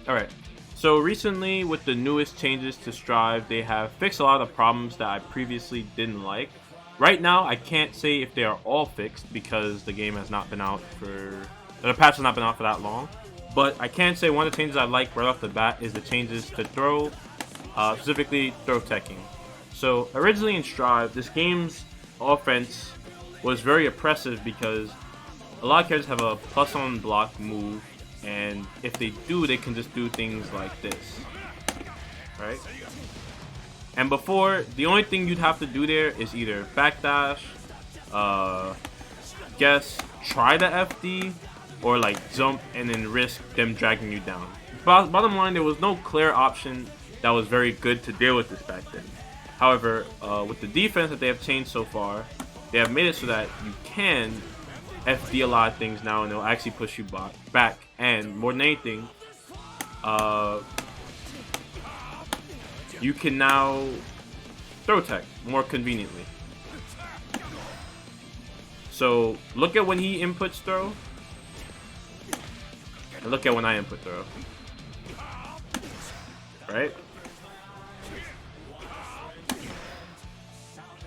Alright, so recently with the newest changes to Strive, they have fixed a lot of the problems that I previously didn't like. Right now, I can't say if they are all fixed because the game has not been out for... the patch has not been out for that long. But I can say one of the changes I like right off the bat is the changes to throw, specifically throw teching. So originally in Strive, this game's offense was very oppressive because a lot of characters have a plus on block move, and if they do, they can just do things like this, right? And before, the only thing you'd have to do there is either backdash, guess, try the FD, or like jump and then risk them dragging you down. Bottom line, there was no clear option that was very good to deal with this back then. However, with the defense that they have changed so far, they have made it so that you can FD a lot of things now and they'll actually push you back. And more than anything, you can now throw tech more conveniently. So look at when he inputs throw, and look at when I input throw. Right?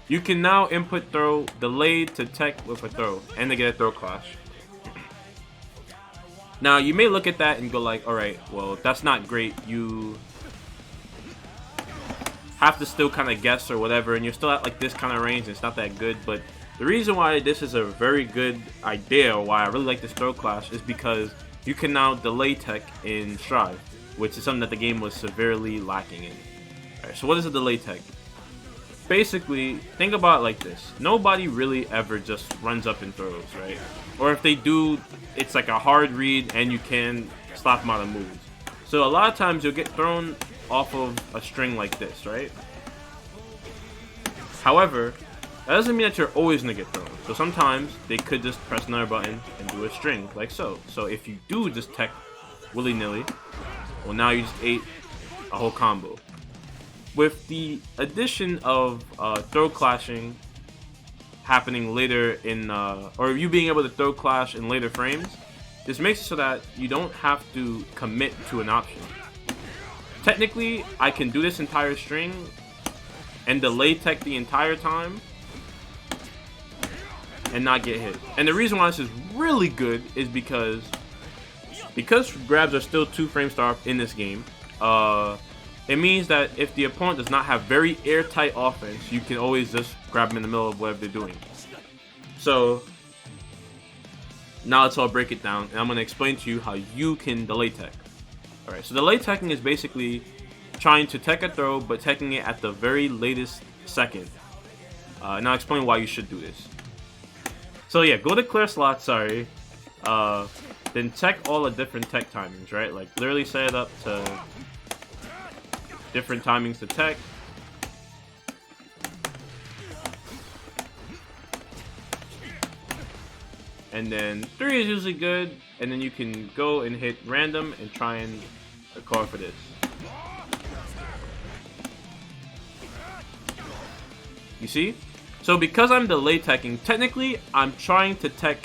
You can now input throw delayed to tech with a throw, and they get a throw clash. Now you may look at that and go like, alright, well that's not great. You have to still kind of guess or whatever, and you're still at like this kind of range and it's not that good. But the reason why this is a very good idea, or why I really like this throw clash, is because you can now delay tech in Strive, which is something that the game was severely lacking in. Alright, so what is a delay tech? Basically, think about it like this. Nobody really ever just runs up and throws, right? Or if they do, it's like a hard read and you can stop them out of moves. So a lot of times you'll get thrown off of a string like this, right? However, that doesn't mean that you're always going to get thrown. So sometimes they could just press another button and do a string, like so. So if you do just tech willy-nilly, well now you just ate a whole combo. With the addition of throw clashing happening later in, or you being able to throw clash in later frames, this makes it so that you don't have to commit to an option. Technically, I can do this entire string and delay tech the entire time and not get hit. And the reason why this is really good is because grabs are still 2 frame starved in this game. It means that if the opponent does not have very airtight offense, you can always just grab them in the middle of whatever they're doing. So now let's all break it down, and I'm going to explain to you how you can delay tech. Alright, so delay teching is basically trying to tech a throw, but teching it at the very latest second. Now I'll explain why you should do this. So yeah, go to clear slot, sorry. Then tech all the different tech timings, right? Like literally set it up to different timings to tech. And then 3 is usually good, and then you can go and hit random and try and call for this. You see? So because I'm delay teching, technically I'm trying to tech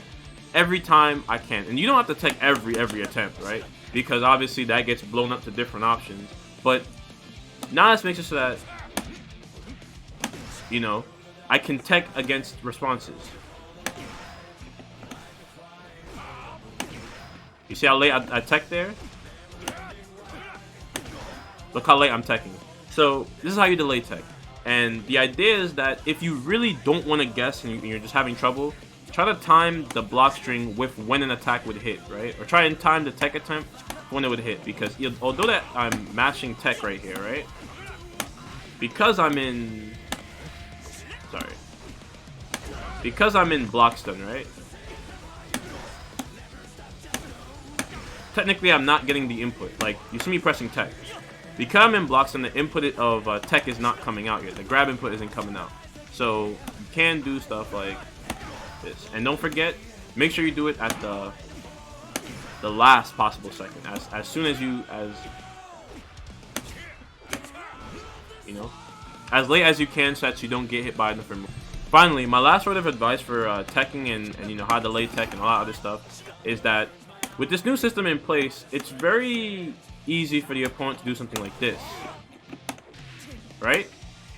every time I can. And you don't have to tech every attempt, right? Because obviously that gets blown up to different options. But now this makes it so that, you know, I can tech against responses. You see how late I tech there? Look how late I'm teching. So this is how you delay tech. And the idea is that if you really don't want to guess and you're just having trouble, try to time the block string with when an attack would hit, right? Or try and time the tech attempt when it would hit. Because although that I'm matching tech right here, right? Because I'm in... Sorry. Because I'm in block stun, right? Technically, I'm not getting the input. Like, you see me pressing tech. Because I'm in block stun, the input of tech is not coming out yet. The grab input isn't coming out. So, you can do stuff like this. And don't forget, make sure you do it at the last possible second. As soon as you, you know, as late as you can so that you don't get hit by the move. Finally, my last word of advice for teching and you know how to delay tech and a lot of other stuff is that with this new system in place, it's very easy for the opponent to do something like this, right?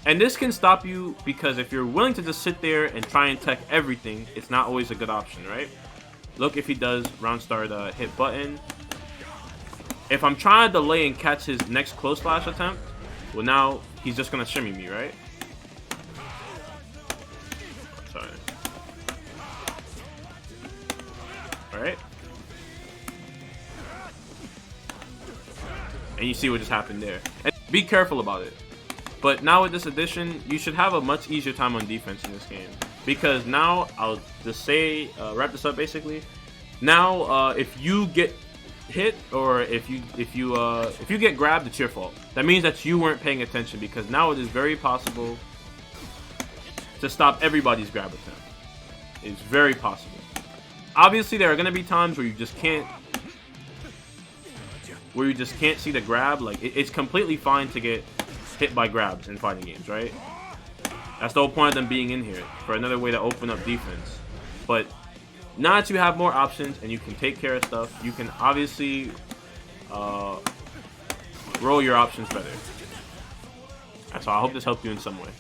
And this can stop you because if you're willing to just sit there and try and tech everything, it's not always a good option, right? Look, if he does round start hit button. If I'm trying to delay and catch his next close slash attempt, well, now he's just gonna shimmy me, right? Sorry. Alright. And you see what just happened there. And be careful about it. But now with this addition, you should have a much easier time on defense in this game. Because now, I'll just say, wrap this up basically. Now, if you get hit or if you get grabbed, it's your fault. That means that you weren't paying attention, because now it is very possible to stop everybody's grab attempt. It's very possible. Obviously, there are gonna be times where you just can't see the grab. Like it's completely fine to get hit by grabs in fighting games, right? That's the whole point of them being in here, for another way to open up defense. But now that you have more options and you can take care of stuff, you can obviously roll your options better. So I hope this helped you in some way.